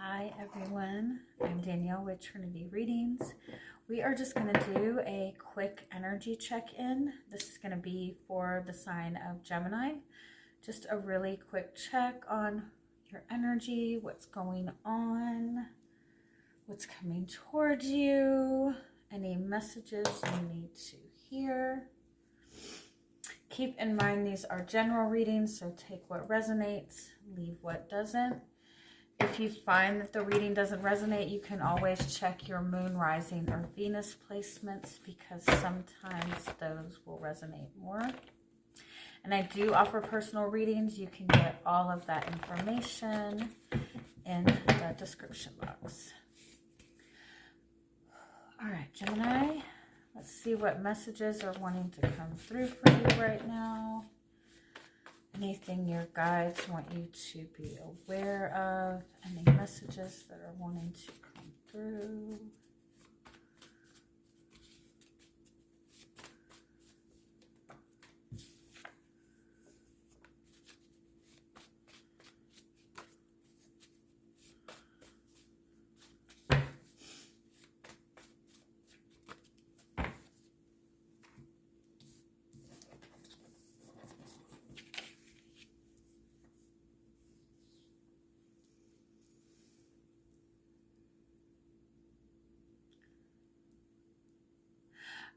Hi everyone, I'm Danielle with Trinity Readings. We are just going to do a quick energy check-in. This is going to be for the sign of Gemini. Just a really quick check on your energy, what's going on, what's coming towards you, any messages you need to hear. Keep in mind these are general readings, so take what resonates, leave what doesn't. If you find that the reading doesn't resonate, you can always check your moon, rising, or Venus placements because sometimes those will resonate more. And I do offer personal readings. You can get all of that information in the description box. All right, Gemini, let's see what messages are wanting to come through for you right now. Anything your guides want you to be aware of, any messages that are wanting to come through.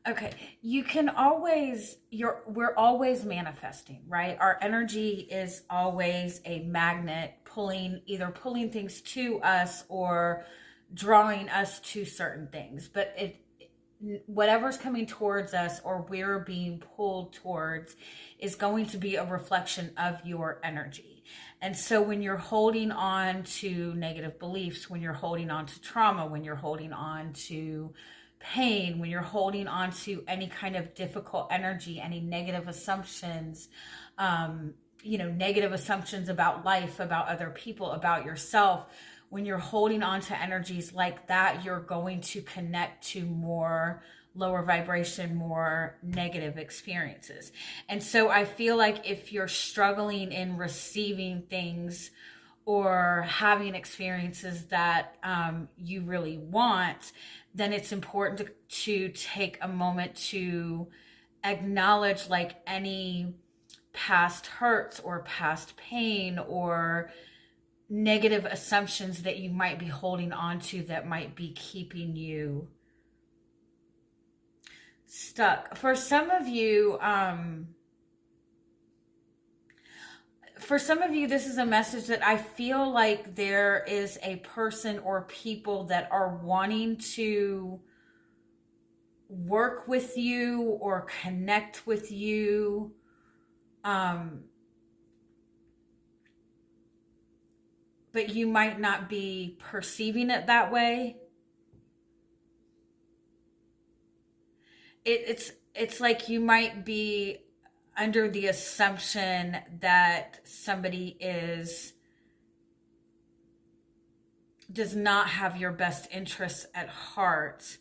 Okay, you can always, we're always manifesting, right? Our energy is always a magnet either pulling things to us or drawing us to certain things. But whatever's coming towards us or we're being pulled towards is going to be a reflection of your energy. And so when you're holding on to negative beliefs, when you're holding on to trauma, when you're holding on to pain, when you're holding on to any kind of difficult energy, any negative assumptions, negative assumptions about life, about other people, about yourself, when you're holding on to energies like that, you're going to connect to more lower vibration, more negative experiences. And so I feel like if you're struggling in receiving things or having experiences that you really want, then it's important to take a moment to acknowledge like any past hurts or past pain or negative assumptions that you might be holding on to that might be keeping you stuck. For some of you, this is a message that I feel like there is a person or people that are wanting to work with you or connect with you. But you might not be perceiving it that way. It's like you might be under the assumption that somebody does not have your best interests at heart.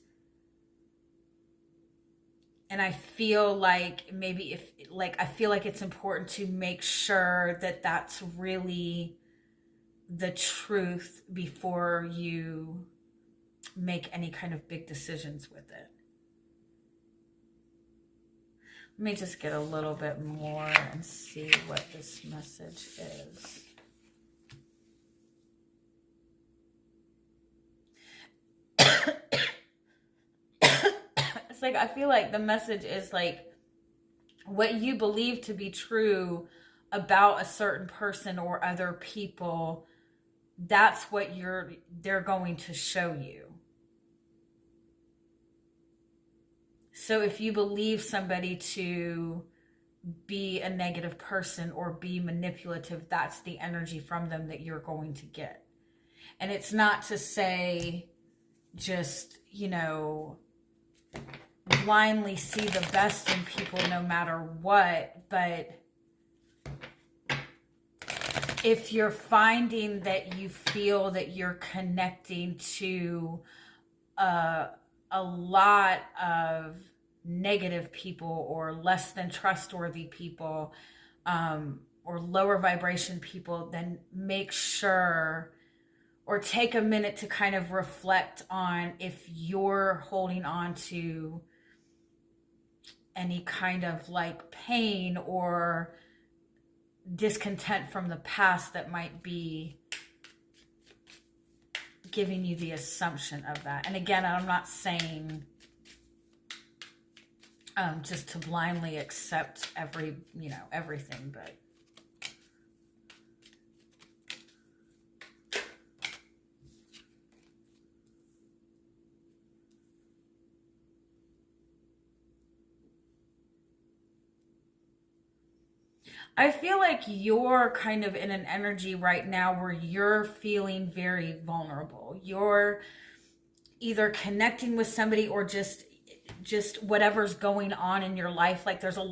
And I feel like I feel like it's important to make sure that that's really the truth before you make any kind of big decisions with it. Let me just get a little bit more and see what this message is. It's like, I feel like the message is like what you believe to be true about a certain person or other people, that's what they're going to show you. So if you believe somebody to be a negative person or be manipulative, that's the energy from them that you're going to get. And it's not to say just, blindly see the best in people no matter what, but if you're finding that you feel that you're connecting to a lot of negative people or less than trustworthy people or lower vibration people, then make sure or take a minute to kind of reflect on if you're holding on to any kind of like pain or discontent from the past that might be giving you the assumption of that. And again, I'm not saying just to blindly accept everything, but I feel like you're kind of in an energy right now where you're feeling very vulnerable. You're either connecting with somebody or just whatever's going on in your life. Like there's just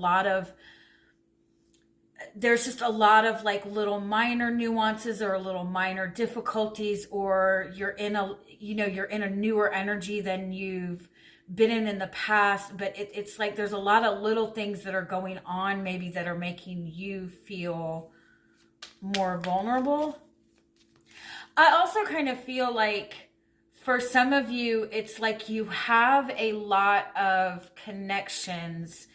a lot of like little minor nuances or little minor difficulties, or you're in a newer energy than you've been in the past, but it's like there's a lot of little things that are going on maybe that are making you feel more vulnerable. I also kind of feel like for some of you, it's like you have a lot of connections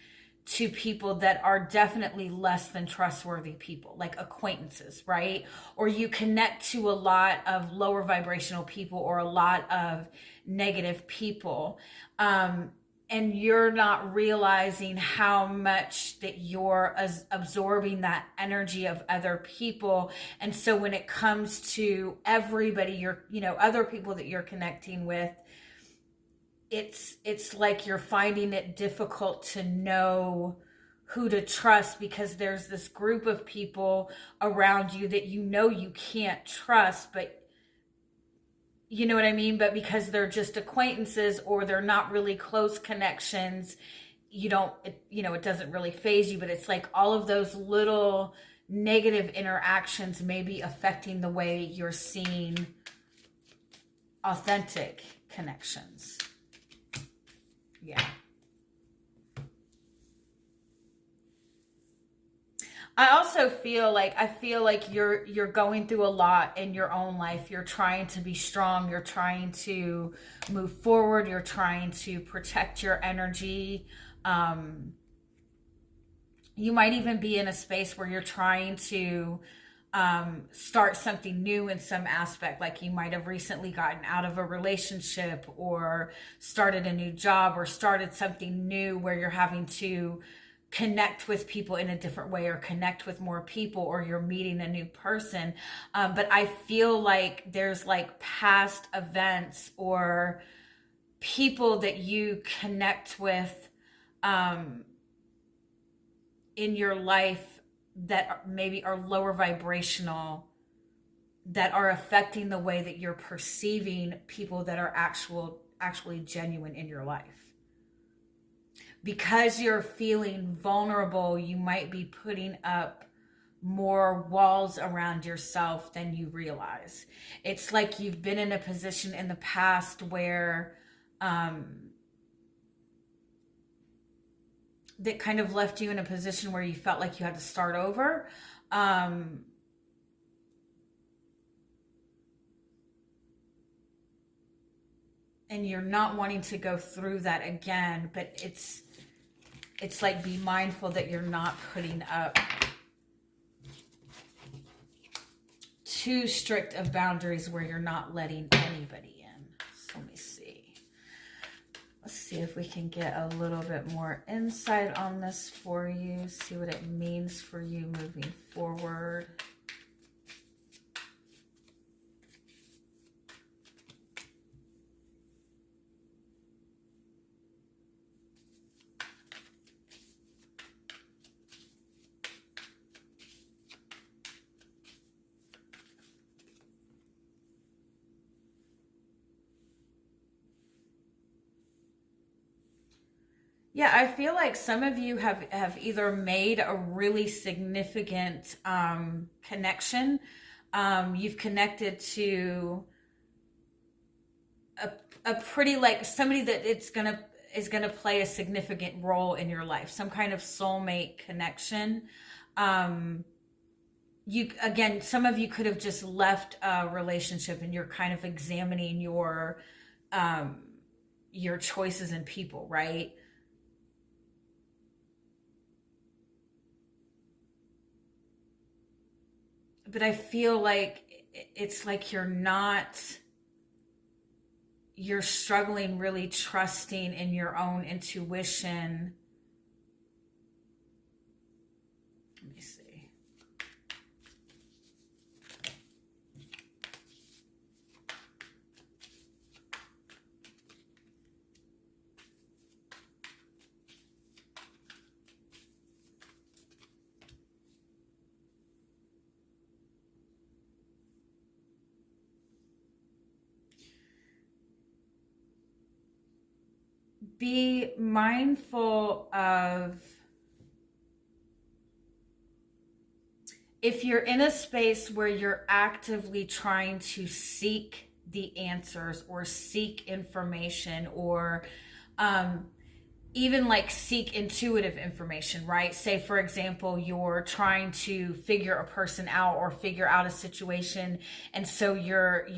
to people that are definitely less than trustworthy people, like acquaintances, right? Or you connect to a lot of lower vibrational people or a lot of negative people. And you're not realizing how much that you're absorbing that energy of other people. And so when it comes to everybody, other people that you're connecting with, it's like you're finding it difficult to know who to trust, because there's this group of people around you that you can't trust, but you know what I mean? But because they're just acquaintances or they're not really close connections, it doesn't really faze you. But it's like all of those little negative interactions may be affecting the way you're seeing authentic connections. Yeah. I also feel like you're going through a lot in your own life. You're trying to be strong. You're trying to move forward. You're trying to protect your energy. You might even be in a space where you're trying to start something new in some aspect. Like you might have recently gotten out of a relationship or started a new job or started something new where you're having to connect with people in a different way or connect with more people, or you're meeting a new person. But I feel like there's like past events or people that you connect with in your life that maybe are lower vibrational, that are affecting the way that you're perceiving people that are actually genuine in your life. Because you're feeling vulnerable, you might be putting up more walls around yourself than you realize. It's like you've been in a position in the past where that kind of left you in a position where you felt like you had to start over. And you're not wanting to go through that again, but it's like, be mindful that you're not putting up too strict of boundaries where you're not letting anybody in. So let me see. Let's see if we can get a little bit more insight on this for you. See what it means for you moving forward. Yeah, I feel like some of you have either made a really significant connection. You've connected to a pretty, like, somebody that is gonna play a significant role in your life, some kind of soulmate connection. you, again, some of you could have just left a relationship and you're kind of examining um your choices and people, right? But I feel like it's like you're struggling really trusting in your own intuition. Let me see. Be mindful of, if you're in a space where you're actively trying to seek the answers or seek information, or even like seek intuitive information, right? Say, for example, you're trying to figure a person out or figure out a situation, and so you're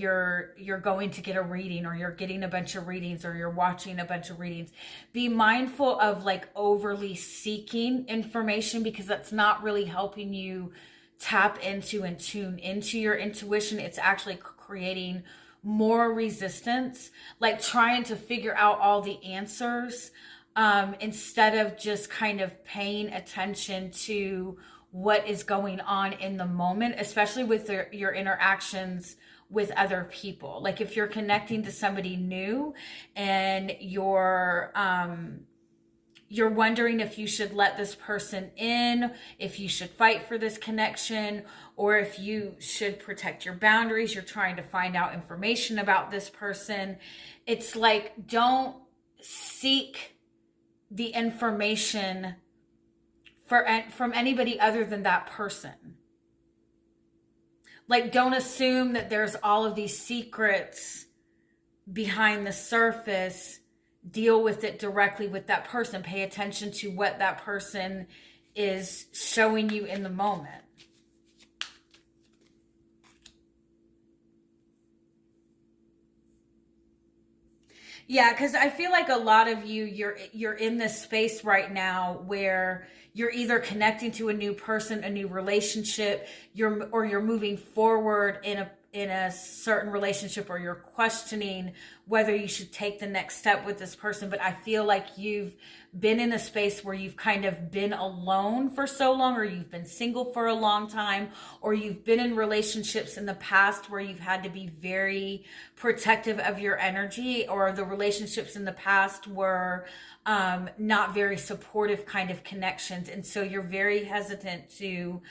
going to get a reading, or you're getting a bunch of readings, or you're watching a bunch of readings. Be mindful of like overly seeking information, because that's not really helping you tap into and tune into your intuition. It's actually creating more resistance, like trying to figure out all the answers, instead of just kind of paying attention to what is going on in the moment, especially with your interactions with other people. Like if you're connecting to somebody new and you're wondering if you should let this person in, if you should fight for this connection, or if you should protect your boundaries, you're trying to find out information about this person. It's like, don't seek the information from anybody other than that person. Like, don't assume that there's all of these secrets behind the surface. Deal with it directly with that person. Pay attention to what that person is showing you in the moment. Yeah, because I feel like a lot of you, you're in this space right now where you're either connecting to a new person, a new relationship, you're moving forward in a certain relationship, or you're questioning whether you should take the next step with this person. But I feel like you've been in a space where you've kind of been alone for so long, or you've been single for a long time, or you've been in relationships in the past where you've had to be very protective of your energy, or the relationships in the past were not very supportive kind of connections. And so you're very hesitant to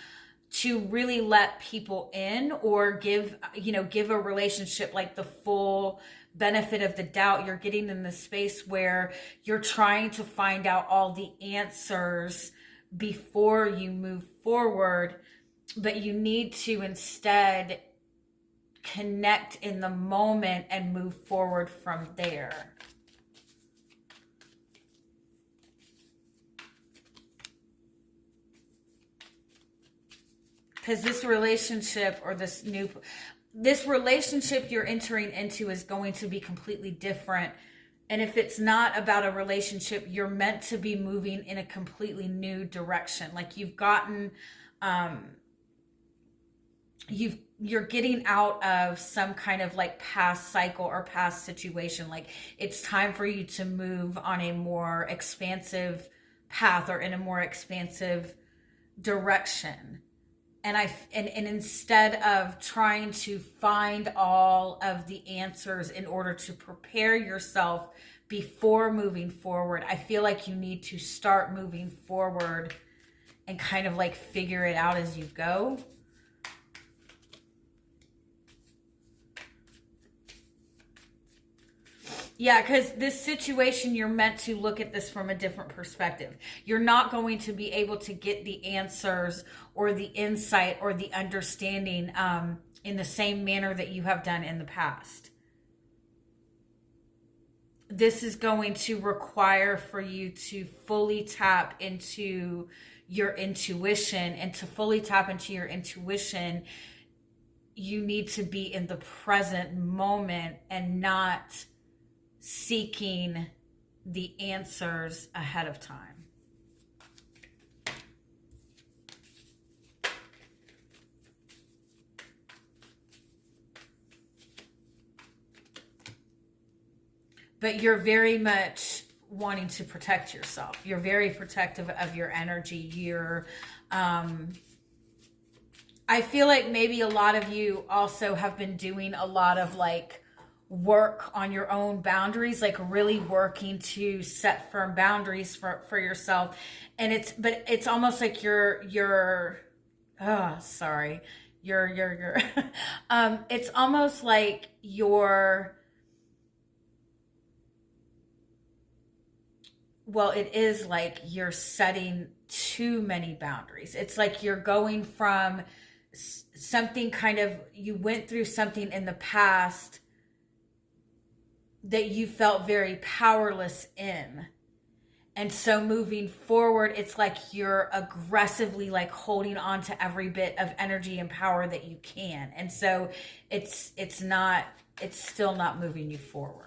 really let people in, or give a relationship like the full benefit of the doubt. You're getting in the space where you're trying to find out all the answers before you move forward, but you need to instead connect in the moment and move forward from there. Because this relationship, or this relationship you're entering into, is going to be completely different. And if it's not about a relationship, you're meant to be moving in a completely new direction. Like you've gotten, you're getting out of some kind of like past cycle or past situation. Like it's time for you to move on a more expansive path, or in a more expansive direction. And instead of trying to find all of the answers in order to prepare yourself before moving forward, I feel like you need to start moving forward and kind of like figure it out as you go. Yeah, because this situation, you're meant to look at this from a different perspective. You're not going to be able to get the answers or the insight or the understanding in the same manner that you have done in the past. This is going to require for you to fully tap into your intuition. And to fully tap into your intuition, you need to be in the present moment and not seeking the answers ahead of time. But you're very much wanting to protect yourself. You're very protective of your energy. I feel like maybe a lot of you also have been doing a lot of like work on your own boundaries, like really working to set firm boundaries for yourself. And it's almost like you're it's almost like it is like you're setting too many boundaries. It's like you're going from something you went through something in the past that you felt very powerless in. And so moving forward, it's like you're aggressively like holding on to every bit of energy and power that you can. And so it's still not moving you forward.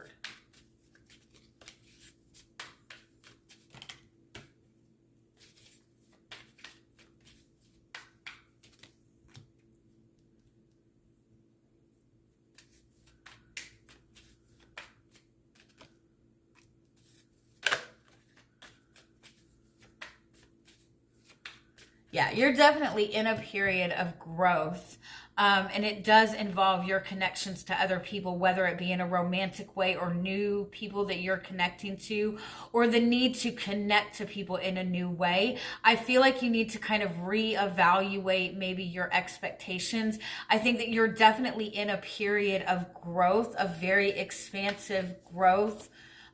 Yeah, you're definitely in a period of growth. And it does involve your connections to other people, whether it be in a romantic way or new people that you're connecting to, or the need to connect to people in a new way. I feel like you need to kind of reevaluate maybe your expectations. I think that you're definitely in a period of growth, of very expansive growth.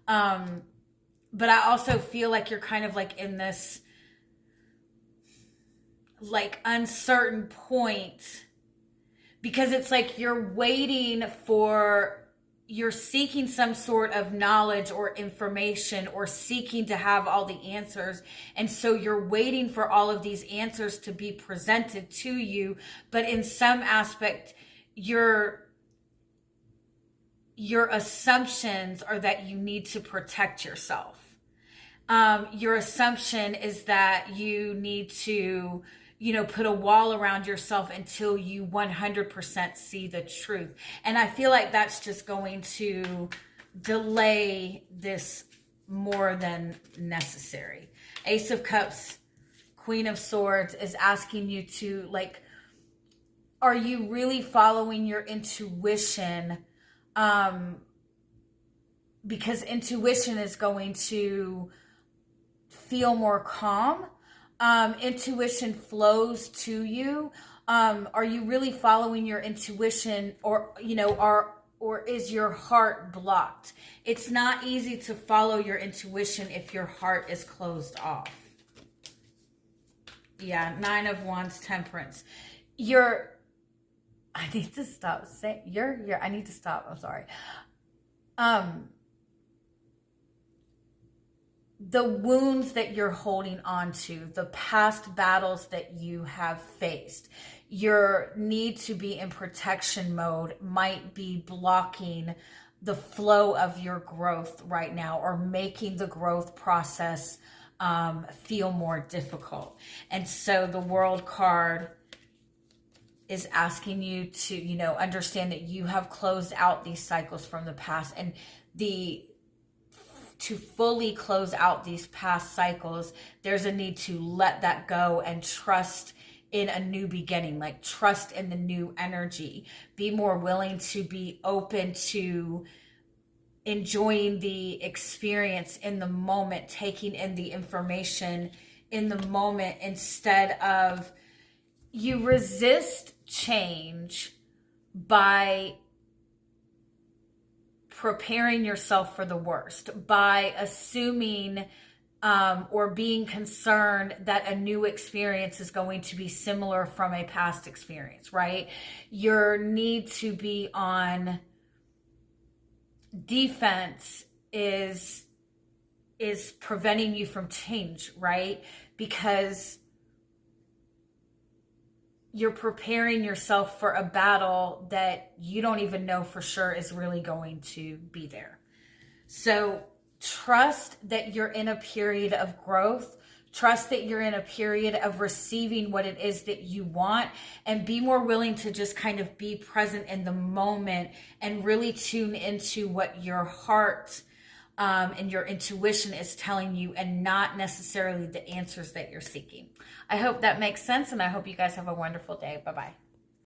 But I also feel like you're kind of like in this like uncertain point, because it's like you're seeking some sort of knowledge or information, or seeking to have all the answers. And so you're waiting for all of these answers to be presented to you. But in some aspect, your assumptions are that you need to protect yourself. Your assumption is that you need to, put a wall around yourself until you 100% see the truth. And I feel like that's just going to delay this more than necessary. Ace of Cups, Queen of Swords is asking you to, like, are you really following your intuition? Because intuition is going to feel more calm. Intuition flows to you. Are you really following your intuition, or is your heart blocked? It's not easy to follow your intuition if your heart is closed off. Yeah, 9 of Wands, Temperance. I need to stop saying I need to stop. I'm sorry. The wounds that you're holding on to, the past battles that you have faced, your need to be in protection mode might be blocking the flow of your growth right now, or making the growth process feel more difficult. And so the World card is asking you to, understand that you have closed out these cycles from the past, and to fully close out these past cycles, there's a need to let that go and trust in a new beginning, like trust in the new energy. Be more willing to be open to enjoying the experience in the moment, taking in the information in the moment, instead of you resist change by preparing yourself for the worst, by assuming or being concerned that a new experience is going to be similar from a past experience, right? Your need to be on defense is preventing you from change, right? Because you're preparing yourself for a battle that you don't even know for sure is really going to be there. So trust that you're in a period of growth. Trust that you're in a period of receiving what it is that you want, and be more willing to just kind of be present in the moment and really tune into what your heart and your intuition is telling you, and not necessarily the answers that you're seeking. I hope that makes sense, and I hope you guys have a wonderful day. Bye-bye.